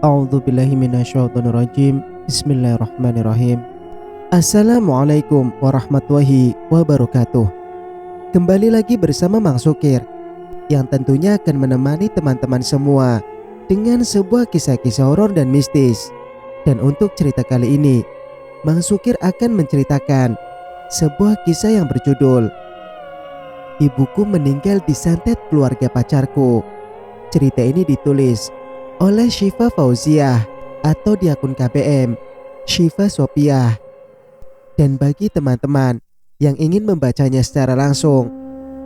A'udzubillahi minasyaitonirrajim. Bismillahirrahmanirrahim. Assalamualaikum warahmatullahi wabarakatuh. Kembali lagi bersama Mang Sukir, yang tentunya akan menemani teman-teman semua dengan sebuah kisah-kisah horor dan mistis. Dan untuk cerita kali ini, Mang Sukir akan menceritakan sebuah kisah yang berjudul Ibuku Meninggal Disantet Keluarga Pacarku. Cerita ini ditulis oleh Syifa Fauziah atau di akun KBM Syifa Sopiah. Dan bagi teman-teman yang ingin membacanya secara langsung,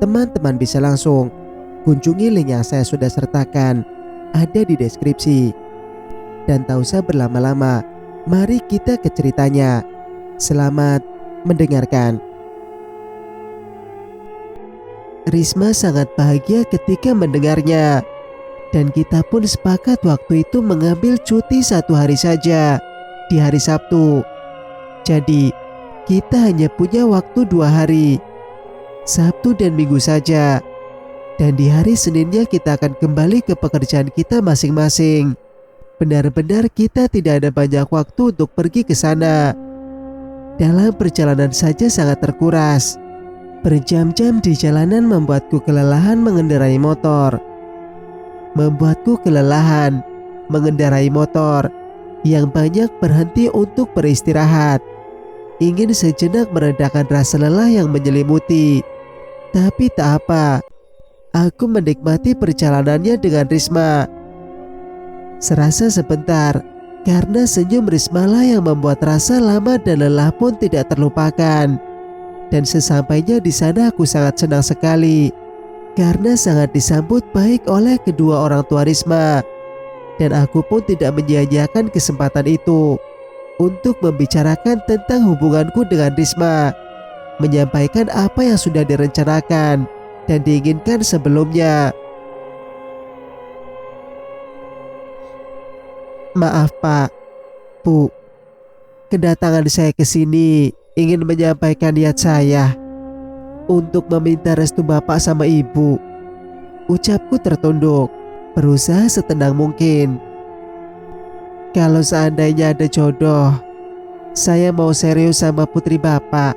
teman-teman bisa langsung kunjungi link yang saya sudah sertakan ada di deskripsi. Dan tak usah berlama-lama, mari kita ke ceritanya. Selamat mendengarkan. Risma sangat bahagia ketika mendengarnya. Dan kita pun sepakat waktu itu mengambil cuti 1 hari saja, di hari Sabtu. Jadi kita hanya punya waktu 2 hari, Sabtu dan Minggu saja. Dan di hari Seninnya kita akan kembali ke pekerjaan kita masing-masing. Benar-benar kita tidak ada banyak waktu untuk pergi ke sana. Dalam perjalanan saja sangat terkuras. Berjam-jam di jalanan membuatku kelelahan mengendarai motor. Yang banyak berhenti untuk beristirahat. Ingin sejenak meredakan rasa lelah yang menyelimuti. Tapi tak apa, aku menikmati perjalanannya dengan Risma. Serasa sebentar, karena senyum Risma lah yang membuat rasa lama dan lelah pun tidak terlupakan. Dan sesampainya di sana aku sangat senang sekali, karena sangat disambut baik oleh kedua orang tua Risma. Dan aku pun tidak menyia-nyiakan kesempatan itu untuk membicarakan tentang hubunganku dengan Risma, menyampaikan apa yang sudah direncanakan dan diinginkan sebelumnya. Maaf Pak, Bu, kedatangan saya ke sini ingin menyampaikan niat saya untuk meminta restu Bapak sama Ibu. Ucapku tertunduk, berusaha setenang mungkin. Kalau seandainya ada jodoh, saya mau serius sama putri Bapak,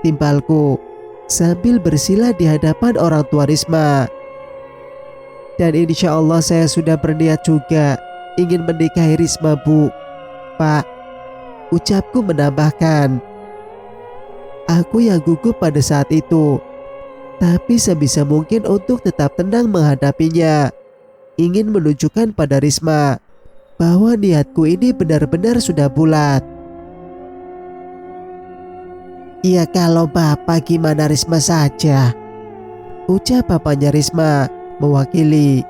timbalku sambil bersila di hadapan orang tua Risma. Dan insya Allah saya sudah berniat juga ingin menikahi Risma, Bu, Pak, ucapku menambahkan. Aku yang gugup pada saat itu, tapi sebisa mungkin untuk tetap tenang menghadapinya. Ingin menunjukkan pada Risma bahwa niatku ini benar-benar sudah bulat. Ya kalau Bapak gimana Risma saja, ucap papanya Risma mewakili.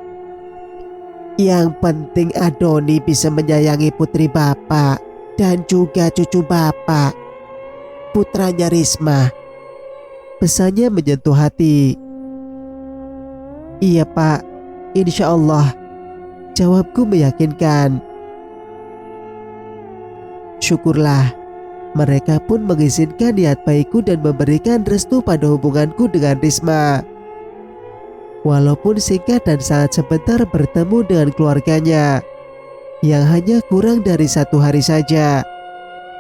Yang penting Adoni bisa menyayangi putri Bapak dan juga cucu Bapak, putranya Risma. Pesannya menyentuh hati. Iya Pak, insya Allah, jawabku meyakinkan. Syukurlah, mereka pun mengizinkan niat baikku dan memberikan restu pada hubunganku dengan Risma. Walaupun singkat dan sangat sebentar bertemu dengan keluarganya, yang hanya kurang dari 1 hari saja,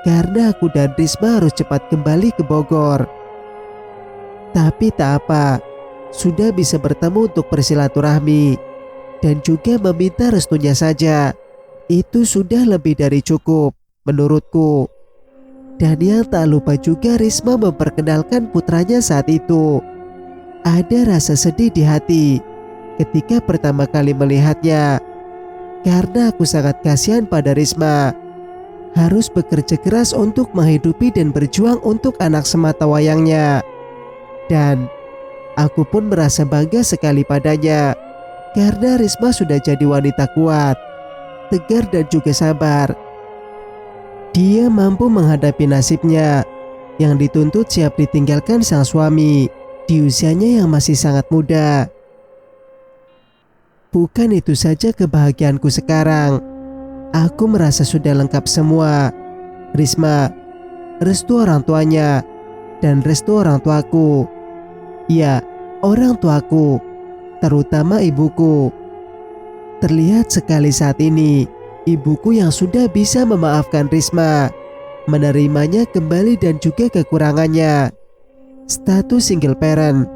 karena aku dan Risma harus cepat kembali ke Bogor. Tapi tak apa, sudah bisa bertemu untuk bersilaturahmi dan juga meminta restunya saja. Itu sudah lebih dari cukup menurutku. Dan yang tak lupa juga Risma memperkenalkan putranya saat itu. Ada rasa sedih di hati ketika pertama kali melihatnya, karena aku sangat kasihan pada Risma. Harus bekerja keras untuk menghidupi dan berjuang untuk anak semata wayangnya. Dan aku pun merasa bangga sekali padanya, karena Risma sudah jadi wanita kuat, tegar dan juga sabar. Dia mampu menghadapi nasibnya yang dituntut siap ditinggalkan sang suami di usianya yang masih sangat muda. Bukan itu saja kebahagiaanku sekarang. Aku merasa sudah lengkap semua. Risma, restu orang tuanya, dan restu orang tuaku. Ya, orang tuaku, terutama ibuku. Terlihat sekali saat ini Ibuku yang sudah bisa memaafkan Risma, menerimanya kembali dan juga kekurangannya. Status single parent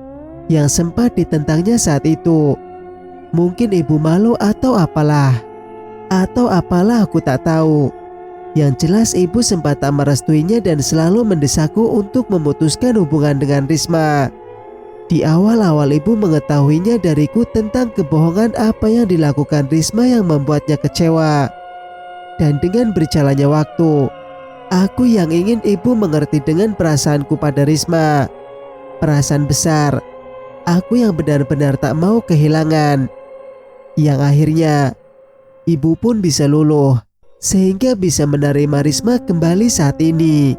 yang sempat ditentangnya saat itu. Mungkin ibu malu atau apalah. Atau apalah aku tak tahu. Yang jelas ibu sempat tak merestuinya dan selalu mendesakku untuk memutuskan hubungan dengan Risma. Di awal-awal ibu mengetahuinya dariku tentang kebohongan apa yang dilakukan Risma yang membuatnya kecewa. Dan dengan berjalannya waktu, aku yang ingin ibu mengerti dengan perasaanku pada Risma. Perasaan besar, aku yang benar-benar tak mau kehilangan. Yang akhirnya, ibu pun bisa luluh, sehingga bisa menerima Risma kembali saat ini.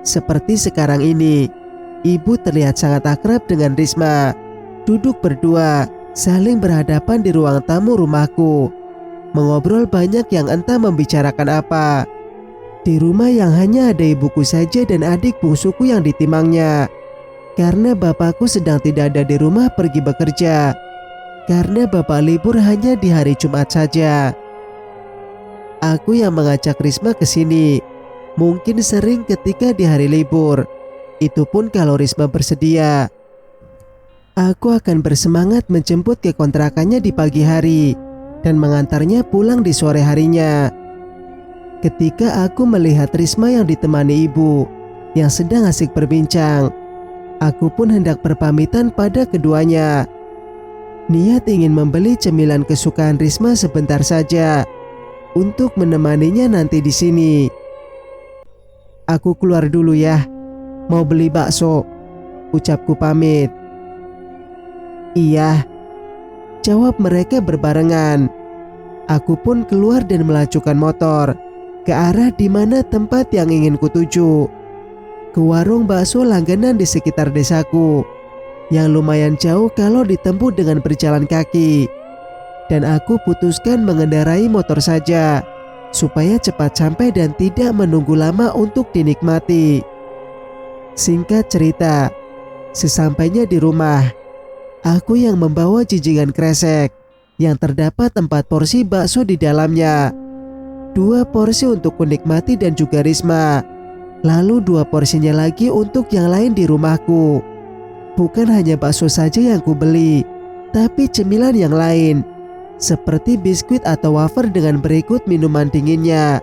Seperti sekarang ini, ibu terlihat sangat akrab dengan Risma. Duduk berdua, saling berhadapan di ruang tamu rumahku. Mengobrol banyak yang entah membicarakan apa. Di rumah yang hanya ada ibuku saja dan adik bungsuku yang ditimangnya. Karena bapakku sedang tidak ada di rumah pergi bekerja. Karena bapak libur hanya di hari Jumat saja. Aku yang mengajak Risma ke sini. Mungkin sering ketika di hari libur. Itu pun kalau Risma bersedia. Aku akan bersemangat menjemput ke kontrakannya di pagi hari dan mengantarnya pulang di sore harinya. Ketika aku melihat Risma yang ditemani ibu yang sedang asik berbincang, aku pun hendak berpamitan pada keduanya. Niat ingin membeli cemilan kesukaan Risma sebentar saja untuk menemaninya nanti di sini. Aku keluar dulu ya, mau beli bakso, ucapku pamit. Iya, jawab mereka berbarengan. Aku pun keluar dan melajukan motor ke arah di mana tempat yang ingin kutuju. Ke warung bakso langganan di sekitar desaku, yang lumayan jauh kalau ditempuh dengan berjalan kaki. Dan aku putuskan mengendarai motor saja, supaya cepat sampai dan tidak menunggu lama untuk dinikmati. Singkat cerita, sesampainya di rumah, aku yang membawa jijingan kresek yang terdapat 4 porsi bakso di dalamnya. 2 porsi untuk kunikmati dan juga Risma. Lalu 2 porsinya lagi untuk yang lain di rumahku. Bukan hanya bakso saja yang kubeli, tapi cemilan yang lain, seperti biskuit atau wafer dengan berikut minuman dinginnya.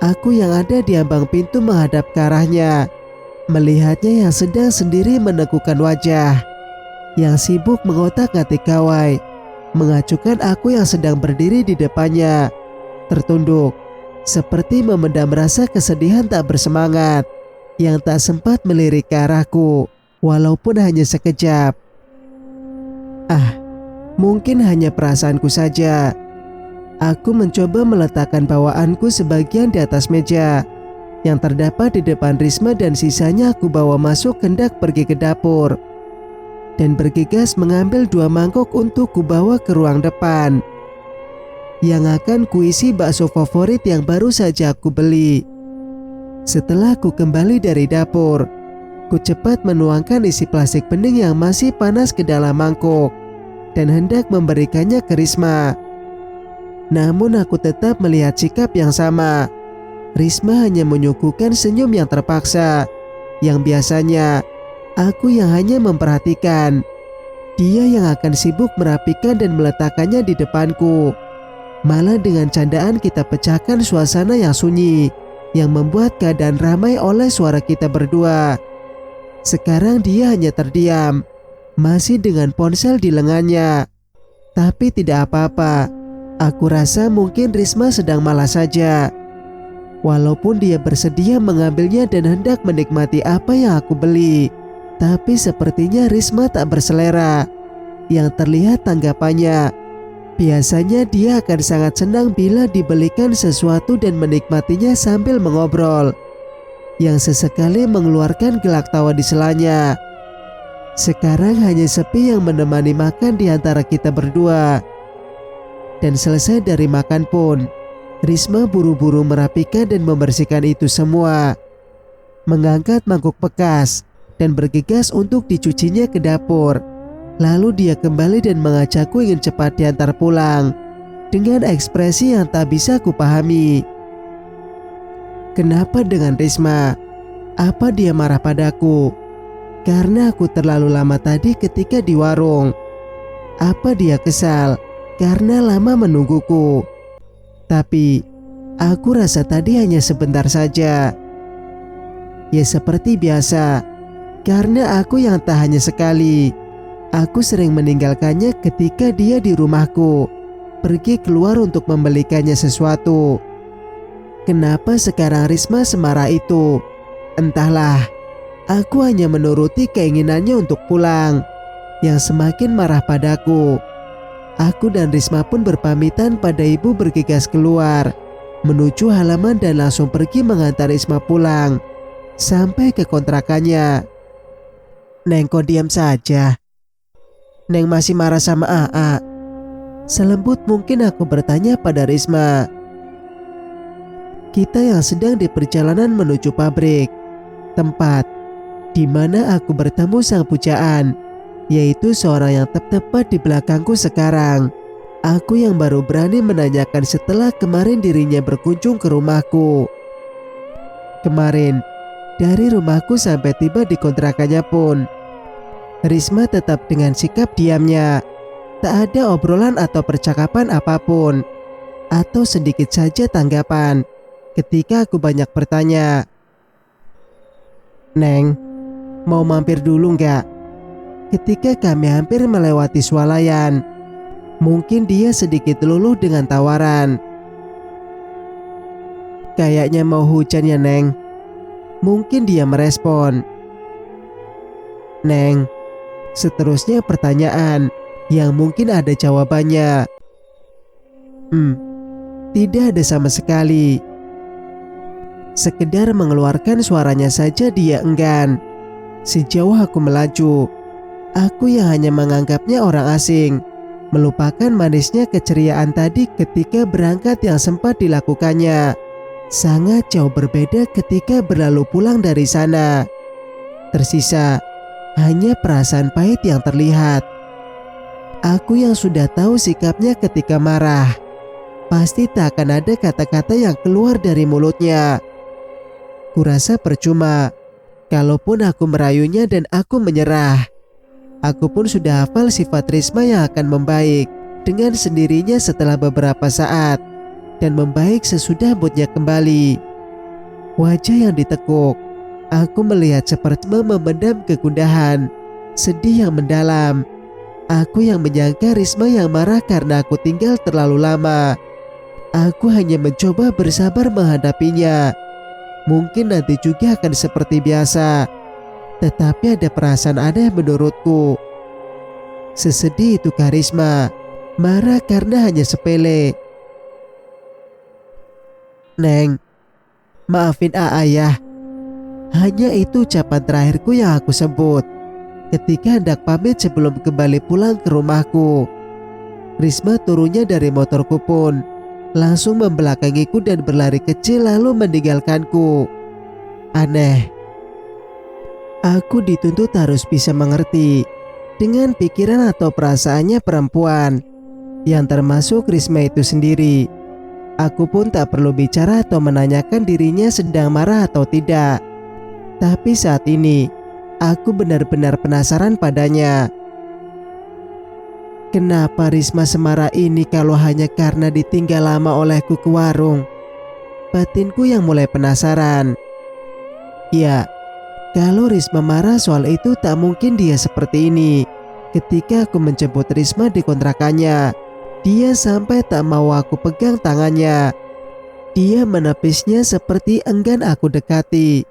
Aku yang ada di ambang pintu menghadap ke arahnya, melihatnya yang sedang sendiri menegukkan wajah, yang sibuk mengotak-atik gawai, mengacukan aku yang sedang berdiri di depannya, tertunduk, seperti memendam rasa kesedihan tak bersemangat, yang tak sempat melirik ke arahku, walaupun hanya sekejap. Mungkin hanya perasaanku saja. Aku mencoba meletakkan bawaanku sebagian di atas meja yang terdapat di depan Risma dan sisanya aku bawa masuk hendak pergi ke dapur. Dan bergegas mengambil 2 mangkok untuk kubawa ke ruang depan, yang akan kuisi bakso favorit yang baru saja aku beli. Setelah ku kembali dari dapur, ku cepat menuangkan isi plastik bening yang masih panas ke dalam mangkok dan hendak memberikannya ke Risma. Namun aku tetap melihat sikap yang sama. Risma hanya menyuguhkan senyum yang terpaksa, yang biasanya aku yang hanya memperhatikan. Dia yang akan sibuk merapikan dan meletakkannya di depanku. Malah dengan candaan kita pecahkan suasana yang sunyi, yang membuat keadaan ramai oleh suara kita berdua. Sekarang dia hanya terdiam, masih dengan ponsel di lengannya. Tapi tidak apa-apa. Aku rasa mungkin Risma sedang malas saja. Walaupun dia bersedia mengambilnya dan hendak menikmati apa yang aku beli, tapi sepertinya Risma tak berselera. Yang terlihat tanggapannya, biasanya dia akan sangat senang bila dibelikan sesuatu dan menikmatinya sambil mengobrol, yang sesekali mengeluarkan gelak tawa di selanya. Sekarang hanya sepi yang menemani makan di antara kita berdua. Dan selesai dari makan pun, Risma buru-buru merapikan dan membersihkan itu semua, mengangkat mangkuk bekas dan bergegas untuk dicucinya ke dapur. Lalu dia kembali dan mengajakku ingin cepat diantar pulang. dengan ekspresi yang tak bisa kupahami. Kenapa dengan Risma? Apa dia marah padaku karena aku terlalu lama tadi ketika di warung? Apa dia kesal karena lama menungguku? Tapi aku rasa tadi hanya sebentar saja. Ya seperti biasa, karena aku yang tak hanya sekali. Aku sering meninggalkannya ketika dia di rumahku, pergi keluar untuk membelikannya sesuatu. Kenapa sekarang Risma semarah itu? Entahlah, aku hanya menuruti keinginannya untuk pulang, yang semakin marah padaku. Aku dan Risma pun berpamitan pada ibu bergegas keluar, menuju halaman dan langsung pergi mengantar Risma pulang, sampai ke kontrakannya. Neng, kok diam saja? Neng masih marah sama AA? Selembut mungkin aku bertanya pada Risma. Kita yang sedang di perjalanan menuju pabrik, tempat di mana aku bertemu sang pujaan, yaitu seorang yang tepat di belakangku sekarang. Aku yang baru berani menanyakan setelah kemarin dirinya berkunjung ke rumahku. Kemarin, dari rumahku sampai tiba di kontrakannya pun, Risma tetap dengan sikap diamnya. Tak ada obrolan atau percakapan apapun, atau sedikit saja tanggapan ketika aku banyak bertanya. Neng, mau mampir dulu nggak? Ketika kami hampir melewati swalayan, mungkin dia sedikit luluh dengan tawaran. Kayaknya mau hujan ya Neng. Mungkin dia merespon. Neng, seterusnya pertanyaan yang mungkin ada jawabannya. Tidak ada sama sekali. Sekedar mengeluarkan suaranya saja dia enggan. Sejauh aku melaju, aku yang hanya menganggapnya orang asing, melupakan manisnya keceriaan tadi ketika berangkat yang sempat dilakukannya. Sangat jauh berbeda ketika berlalu pulang dari sana. Tersisa hanya perasaan pahit yang terlihat. Aku yang sudah tahu sikapnya ketika marah, pasti tak akan ada kata-kata yang keluar dari mulutnya. Kurasa percuma, kalaupun aku merayunya dan aku menyerah. Aku pun sudah hafal sifat Risma yang akan membaik dengan sendirinya setelah beberapa saat, dan membaik sesudah moodnya kembali. Wajah yang ditekuk, aku melihat seperti memendam kegundahan, sedih yang mendalam. Aku yang menyangka Risma yang marah karena aku tinggal terlalu lama. Aku hanya mencoba bersabar menghadapinya. Mungkin nanti juga akan seperti biasa, tetapi ada perasaan aneh menurutku. Sesedih itu Risma, marah karena hanya sepele. Neng, maafin AA ya. Hanya itu ucapan terakhirku yang aku sebut ketika hendak pamit sebelum kembali pulang ke rumahku. Risma turunnya dari motorku pun langsung membelakangiku dan berlari kecil lalu meninggalkanku. Aneh. Aku dituntut harus bisa mengerti dengan pikiran atau perasaannya perempuan, yang termasuk Risma itu sendiri. Aku pun tak perlu bicara atau menanyakan dirinya sedang marah atau tidak. Tapi saat ini, aku benar-benar penasaran padanya. Kenapa Risma semarah ini kalau hanya karena ditinggal lama olehku ke warung? Batinku yang mulai penasaran. Ya, kalau Risma marah soal itu tak mungkin dia seperti ini. Ketika aku menjemput Risma di kontrakannya, dia sampai tak mau aku pegang tangannya. Dia menepisnya seperti enggan aku dekati.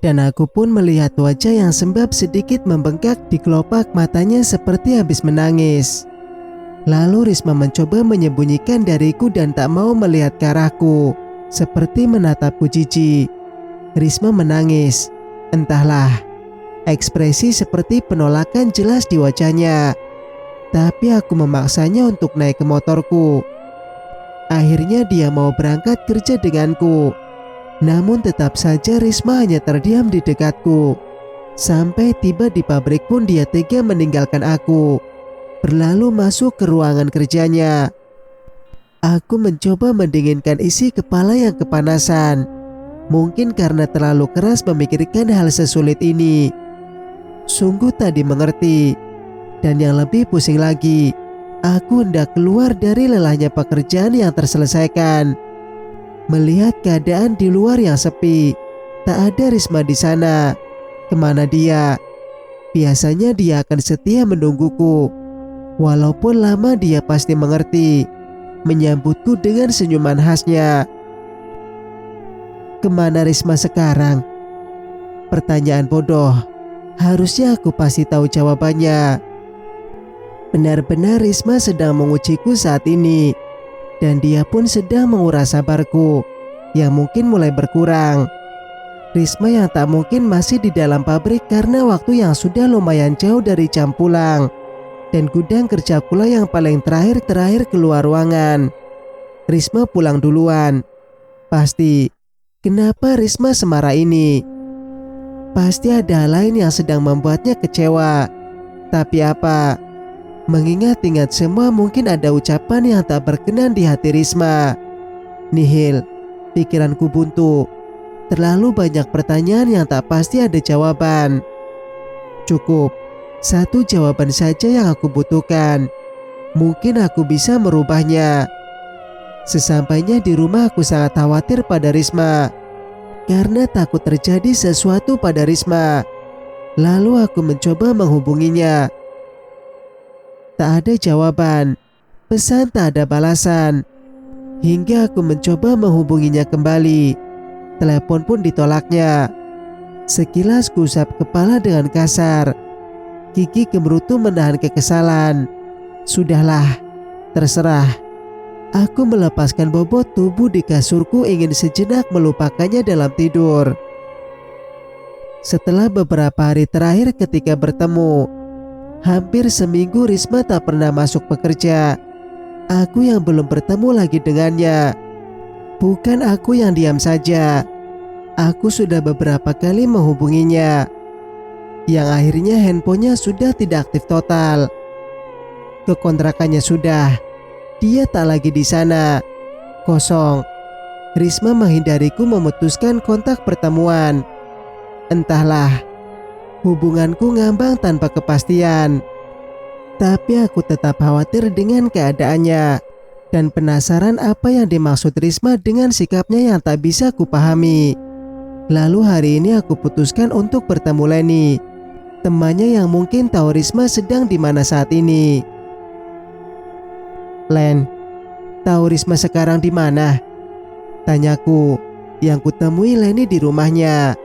Dan aku pun melihat wajah yang sembab sedikit membengkak di kelopak matanya seperti habis menangis. Lalu Risma mencoba menyembunyikan dariku dan tak mau melihat ke arahku, seperti menatapku jijik. Risma menangis. Entahlah, ekspresi seperti penolakan jelas di wajahnya. Tapi aku memaksanya untuk naik ke motorku. Akhirnya dia mau berangkat kerja denganku. Namun tetap saja Risma hanya terdiam di dekatku. Sampai tiba di pabrik pun dia tega meninggalkan aku, berlalu masuk ke ruangan kerjanya. Aku mencoba mendinginkan isi kepala yang kepanasan. Mungkin karena terlalu keras memikirkan hal sesulit ini. Sungguh tak dimengerti. Dan yang lebih pusing lagi, aku hendak keluar dari lelahnya pekerjaan yang terselesaikan. Melihat keadaan di luar yang sepi, tak ada Risma di sana. Kemana dia? Biasanya dia akan setia menungguku. Walaupun lama, dia pasti mengerti, menyambutku dengan senyuman khasnya. Kemana Risma sekarang? Pertanyaan bodoh. Harusnya aku pasti tahu jawabannya. Benar-benar Risma sedang mengujiku saat ini. Dan dia pun sedang menguras sabarku yang mungkin mulai berkurang. Risma yang tak mungkin masih di dalam pabrik karena waktu yang sudah lumayan jauh dari jam pulang. Dan gudang kerja pula yang paling terakhir keluar ruangan. Risma pulang duluan. Pasti. Kenapa Risma semarah ini? Pasti ada hal lain yang sedang membuatnya kecewa. Tapi apa? Mengingat-ingat semua, mungkin ada ucapan yang tak berkenan di hati Risma. Nihil. Pikiranku buntu. Terlalu banyak pertanyaan yang tak pasti ada jawaban. Cukup. Satu jawaban saja yang aku butuhkan. Mungkin aku bisa merubahnya. Sesampainya di rumah, aku sangat khawatir pada Risma. Karena takut terjadi sesuatu pada Risma. Lalu aku mencoba menghubunginya. Tak ada jawaban. Pesan tak ada balasan. Hingga aku mencoba menghubunginya kembali. Telepon pun ditolaknya. Sekilas kuusap kepala dengan kasar. Gigi gemerutu menahan kekesalan. Sudahlah, terserah. Aku melepaskan bobot tubuh di kasurku, ingin sejenak melupakannya dalam tidur. Setelah beberapa hari terakhir ketika bertemu, hampir seminggu Risma tak pernah masuk bekerja. Aku yang belum bertemu lagi dengannya. Bukan aku yang diam saja. Aku sudah beberapa kali menghubunginya. Yang akhirnya handphonenya sudah tidak aktif total. Kekontrakannya sudah. Dia tak lagi di sana. Kosong. Risma menghindariku, memutuskan kontak pertemuan. Entahlah. Hubunganku ngambang tanpa kepastian. Tapi aku tetap khawatir dengan keadaannya. Dan penasaran apa yang dimaksud Risma dengan sikapnya yang tak bisa kupahami. Lalu hari ini aku putuskan untuk bertemu Leni, temannya yang mungkin tahu Risma sedang di mana saat ini. Len, tahu Risma sekarang di mana? Tanyaku, yang kutemui Leni di rumahnya.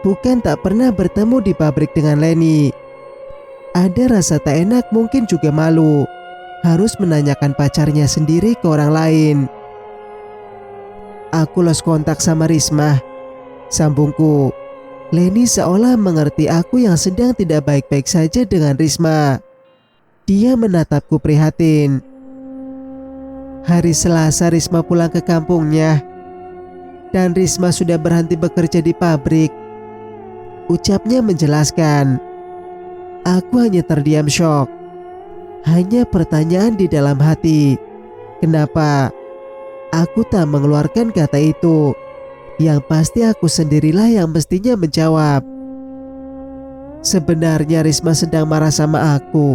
Bukan tak pernah bertemu di pabrik dengan Leni. Ada rasa tak enak, mungkin juga malu. Harus menanyakan pacarnya sendiri ke orang lain. Aku lost kontak sama Risma. Sambungku. Leni seolah mengerti aku yang sedang tidak baik-baik saja dengan Risma. Dia menatapku prihatin. Hari Selasa Risma pulang ke kampungnya. Dan Risma sudah berhenti bekerja di pabrik. Ucapnya menjelaskan. Aku hanya terdiam syok. Hanya pertanyaan di dalam hati. Kenapa? Aku tak mengeluarkan kata itu. Yang pasti aku sendirilah yang mestinya menjawab. Sebenarnya Risma sedang marah sama aku.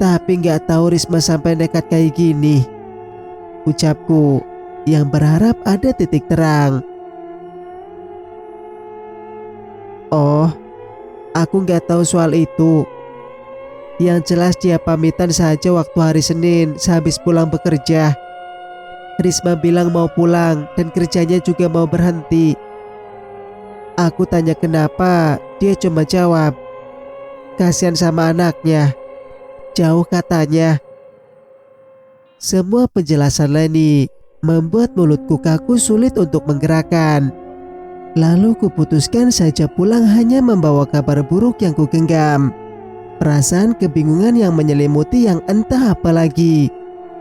Tapi gak tahu Risma sampai nekat kayak gini. Ucapku yang berharap ada titik terang. Oh, aku gak tahu soal itu. Yang jelas dia pamitan saja waktu hari Senin sehabis pulang bekerja. Risma bilang mau pulang dan kerjanya juga mau berhenti. Aku tanya kenapa, dia cuma jawab, kasihan sama anaknya. Jauh katanya. Semua penjelasan Leni membuat mulutku kaku, sulit untuk menggerakkan. Lalu kuputuskan saja pulang, hanya membawa kabar buruk yang kugenggam. Perasaan kebingungan yang menyelimuti yang entah apa lagi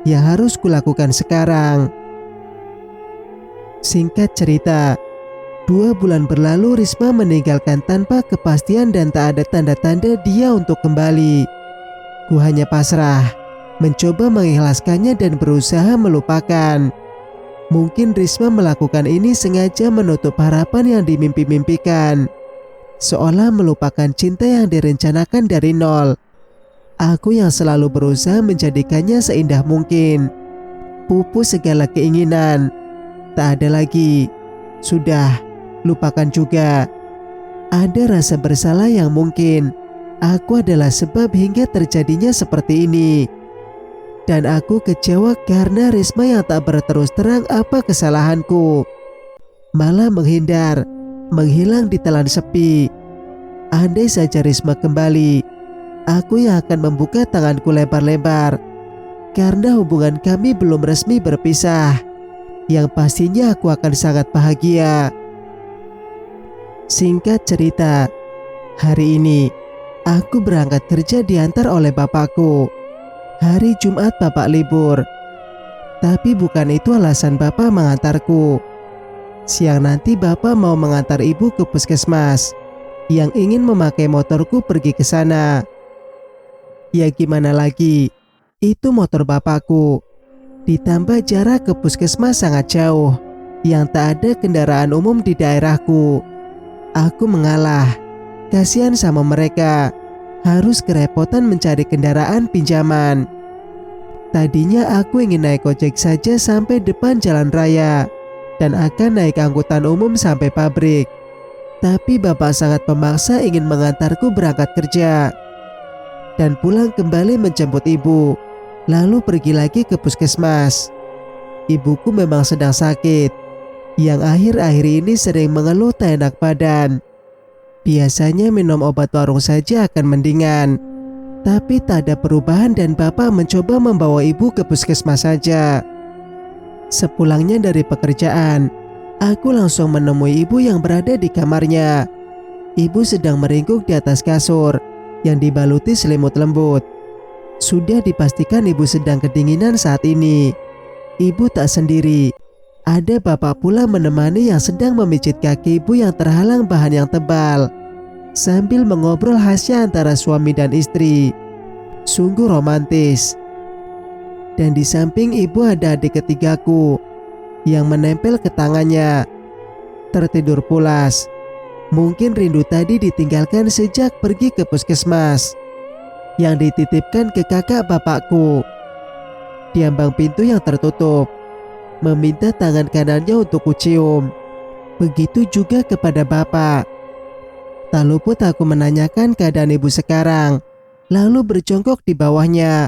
yang harus kulakukan sekarang. Singkat cerita, 2 bulan berlalu, Risma meninggalkan tanpa kepastian dan tak ada tanda-tanda dia untuk kembali. Ku hanya pasrah. mencoba mengikhlaskannya dan berusaha melupakan. Mungkin Risma melakukan ini sengaja menutup harapan yang dimimpi-mimpikan, seolah melupakan cinta yang direncanakan dari nol. Aku yang selalu berusaha menjadikannya seindah mungkin. Pupus segala keinginan. Tak ada lagi. Sudah, lupakan juga. Ada rasa bersalah yang mungkin aku adalah sebab hingga terjadinya seperti ini. Dan aku kecewa karena Risma yang tak berterus terang apa kesalahanku, malah menghindar, menghilang di telan sepi. Andai saja Risma kembali, aku yang akan membuka tanganku lebar-lebar. Karena hubungan kami belum resmi berpisah, yang pastinya aku akan sangat bahagia. Singkat cerita, hari ini aku berangkat kerja diantar oleh bapakku. Hari Jumat bapak libur, tapi bukan itu alasan bapak mengantarku. Siang nanti bapak mau mengantar ibu ke puskesmas yang ingin memakai motorku pergi ke sana. Ya gimana lagi, itu motor bapakku. Ditambah jarak ke puskesmas sangat jauh, yang tak ada kendaraan umum di daerahku. Aku mengalah, kasihan sama mereka, harus kerepotan mencari kendaraan pinjaman. Tadinya aku ingin naik ojek saja sampai depan jalan raya, dan akan naik angkutan umum sampai pabrik. Tapi bapak sangat memaksa ingin mengantarku berangkat kerja dan pulang kembali menjemput ibu, lalu pergi lagi ke puskesmas. Ibuku memang sedang sakit, yang akhir-akhir ini sering mengeluh tak enak badan. Biasanya minum obat warung saja akan mendingan, tapi tak ada perubahan dan bapak mencoba membawa ibu ke puskesmas saja. Sepulangnya dari pekerjaan, aku langsung menemui ibu yang berada di kamarnya. Ibu sedang meringkuk di atas kasur yang dibaluti selimut lembut. Sudah dipastikan ibu sedang kedinginan saat ini. Ibu tak sendiri. Ada bapak pula menemani yang sedang memijit kaki ibu yang terhalang bahan yang tebal, sambil mengobrol khasnya antara suami dan istri. Sungguh romantis. Dan di samping ibu ada adik ketigaku yang menempel ke tangannya, tertidur pulas. Mungkin rindu tadi ditinggalkan sejak pergi ke puskesmas, yang dititipkan ke kakak bapakku. Di ambang pintu yang tertutup, meminta tangan kanannya untuk kucium. Begitu juga kepada bapak. Tak luput aku menanyakan keadaan ibu sekarang, lalu berjongkok di bawahnya,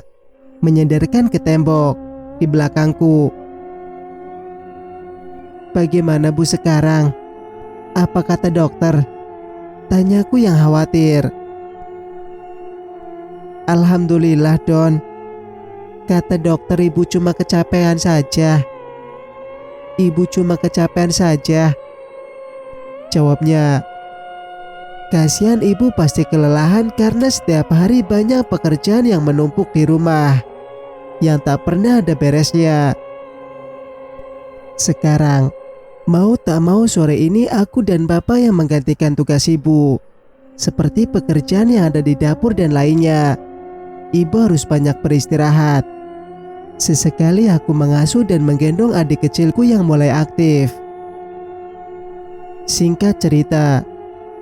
menyenderkan ke tembok di belakangku. Bagaimana bu sekarang? Apa kata dokter? Tanyaku yang khawatir. Alhamdulillah Don. Kata dokter ibu cuma kecapean saja. Ibu cuma kecapean saja, jawabnya. Kasihan ibu pasti kelelahan karena setiap hari banyak pekerjaan yang menumpuk di rumah, yang tak pernah ada beresnya. Sekarang, mau tak mau sore ini aku dan bapak yang menggantikan tugas ibu, seperti pekerjaan yang ada di dapur dan lainnya. Ibu harus banyak beristirahat. Sesekali aku mengasuh dan menggendong adik kecilku yang mulai aktif. Singkat cerita,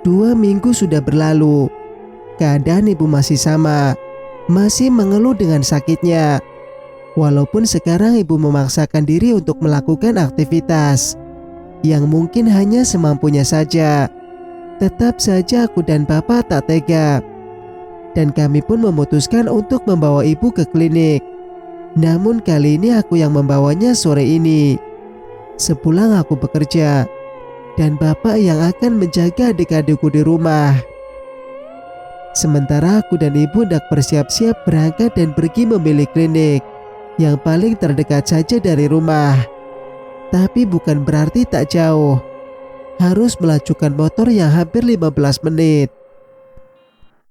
2 minggu sudah berlalu. Keadaan ibu masih sama, masih mengeluh dengan sakitnya. Walaupun sekarang ibu memaksakan diri untuk melakukan aktivitas yang mungkin hanya semampunya saja, tetap saja aku dan bapak tak tega. Dan kami pun memutuskan untuk membawa ibu ke klinik. Namun kali ini aku yang membawanya sore ini, sepulang aku bekerja, dan bapak yang akan menjaga adik-adikku di rumah. Sementara aku dan ibu hendak bersiap-siap berangkat dan pergi memilih klinik yang paling terdekat saja dari rumah. Tapi bukan berarti tak jauh. Harus melajukan motor yang hampir 15 menit.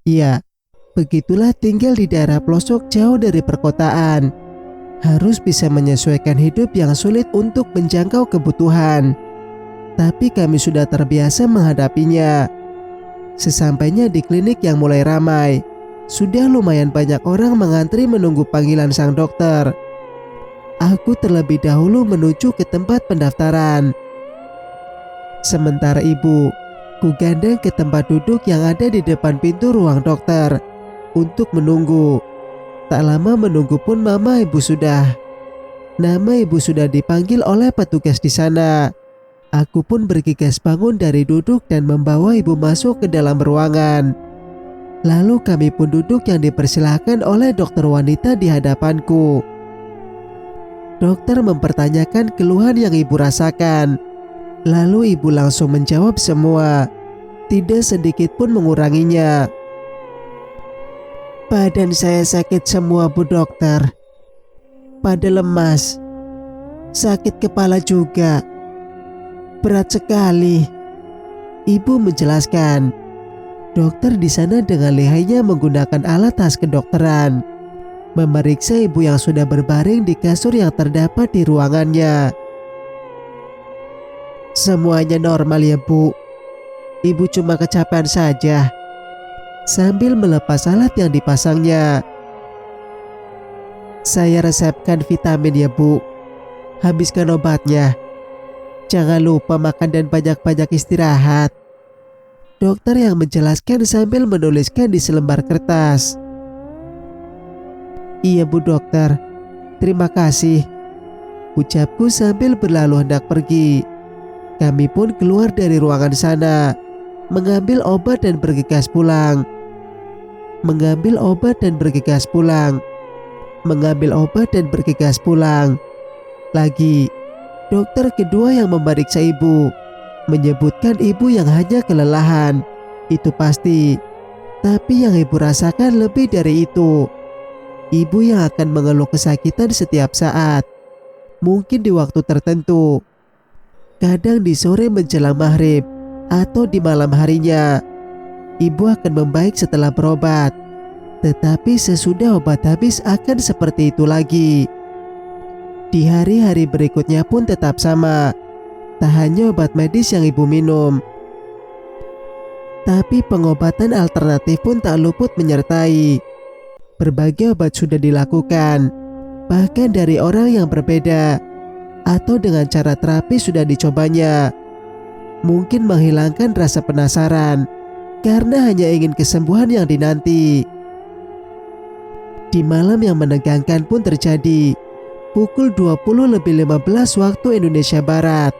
Iya, begitulah tinggal di daerah pelosok jauh dari perkotaan. Harus bisa menyesuaikan hidup yang sulit untuk menjangkau kebutuhan. Tapi kami sudah terbiasa menghadapinya. Sesampainya di klinik yang mulai ramai, Sudah lumayan banyak orang mengantri menunggu panggilan sang dokter. Aku terlebih dahulu menuju ke tempat pendaftaran. Sementara ibu, ku gandeng ke tempat duduk yang ada di depan pintu ruang dokter untuk menunggu. Tak lama menunggu pun mama ibu sudah. Nama ibu sudah dipanggil oleh petugas di sana. Aku pun bergegas bangun dari duduk dan membawa ibu masuk ke dalam ruangan. Lalu kami pun duduk yang dipersilahkan oleh dokter wanita di hadapanku. Dokter mempertanyakan keluhan yang ibu rasakan. Lalu ibu langsung menjawab semua, tidak sedikit pun menguranginya. Badan saya sakit semua bu dokter. Pada lemas, sakit kepala juga. Berat sekali. Ibu menjelaskan. Dokter di sana dengan lihainya menggunakan alat khas kedokteran, memeriksa ibu yang sudah berbaring di kasur yang terdapat di ruangannya. Semuanya normal ya bu. Ibu cuma kecapean saja. Sambil melepas alat yang dipasangnya. Saya resepkan vitamin ya bu. Habiskan obatnya. Jangan lupa makan dan banyak-banyak istirahat. Dokter yang menjelaskan sambil menuliskan di selembar kertas. Iya bu dokter. Terima kasih. Ucapku sambil berlalu hendak pergi. Kami pun keluar dari ruangan sana, mengambil obat dan bergegas pulang. Mengambil obat dan bergegas pulang. Mengambil obat dan bergegas pulang. Lagi, dokter kedua yang memeriksa ibu menyebutkan ibu yang hanya kelelahan. Itu pasti. Tapi yang ibu rasakan lebih dari itu. Ibu yang akan mengeluh kesakitan setiap saat. Mungkin di waktu tertentu. Kadang di sore menjelang maghrib atau di malam harinya. Ibu akan membaik setelah berobat. Tetapi sesudah obat habis akan seperti itu lagi. Di hari-hari berikutnya pun tetap sama. Tak hanya obat medis yang ibu minum, tapi pengobatan alternatif pun tak luput menyertai. Berbagai obat sudah dilakukan, bahkan dari orang yang berbeda, atau dengan cara terapi sudah dicobanya. Mungkin menghilangkan rasa penasaran, karena hanya ingin kesembuhan yang dinanti. Di malam yang menegangkan pun terjadi, pukul 20:15 waktu Indonesia Barat,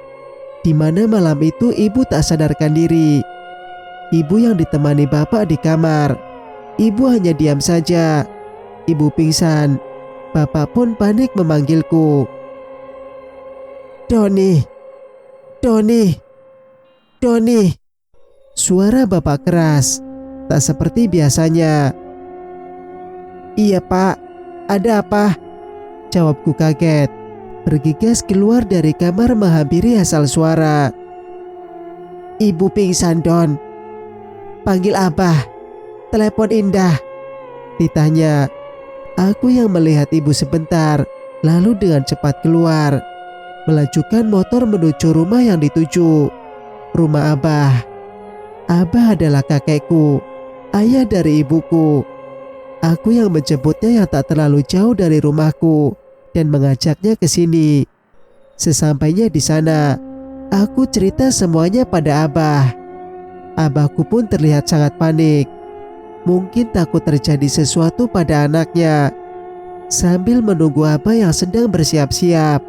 di mana malam itu ibu tak sadarkan diri. Ibu yang ditemani bapak di kamar. Ibu hanya diam saja. Ibu pingsan. Bapak pun panik memanggilku. Doni, Doni, Doni. Suara bapak keras, tak seperti biasanya. Iya pak, ada apa? Jawabku kaget. Bergegas keluar dari kamar menghampiri asal suara. Ibu pingsan Don. Panggil abah. Telepon Indah. Ditanya. Aku yang melihat ibu sebentar, lalu dengan cepat keluar, melajukan motor menuju rumah yang dituju. Rumah abah. Abah adalah kakekku, ayah dari ibuku. Aku yang menjemputnya yang tak terlalu jauh dari rumahku dan mengajaknya ke sini. Sesampainya di sana, aku cerita semuanya pada abah. Abahku pun terlihat sangat panik. Mungkin takut terjadi sesuatu pada anaknya. Sambil menunggu abah yang sedang bersiap-siap,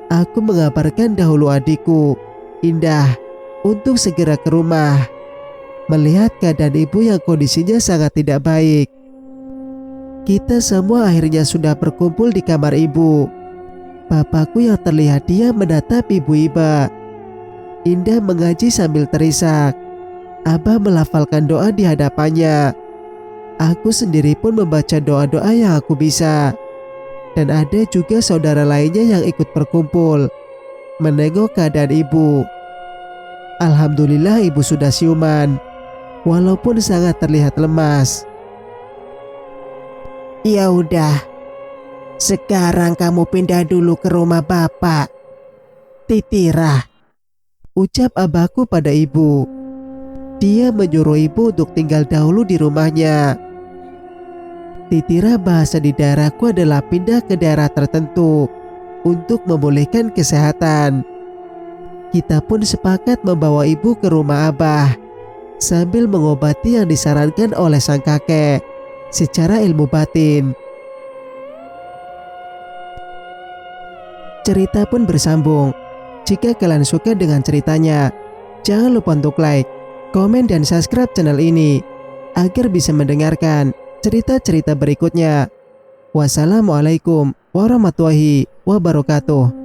aku mengabarkan dahulu adikku, Indah, untuk segera ke rumah. Melihat keadaan ibu yang kondisinya sangat tidak baik. Kita semua akhirnya sudah berkumpul di kamar ibu. Bapakku yang terlihat diam menatap ibu Iba. Indah mengaji sambil terisak. Abah melafalkan doa di hadapannya. Aku sendiri pun membaca doa-doa yang aku bisa. Dan ada juga saudara lainnya yang ikut berkumpul, menengok keadaan ibu. Alhamdulillah ibu sudah siuman, walaupun sangat terlihat lemas. Ya udah, sekarang kamu pindah dulu ke rumah bapak, Titirah, ucap abahku pada ibu. Dia menyuruh ibu untuk tinggal dahulu di rumahnya. Titira bahasa di daerahku adalah pindah ke daerah tertentu untuk memulihkan kesehatan. Kita pun sepakat membawa ibu ke rumah Abah sambil mengobati yang disarankan oleh sang kakek secara ilmu batin. Cerita pun bersambung. Jika kalian suka dengan ceritanya, jangan lupa untuk like, komen, dan subscribe channel ini agar bisa mendengarkan cerita-cerita berikutnya. Wassalamualaikum warahmatullahi wabarakatuh.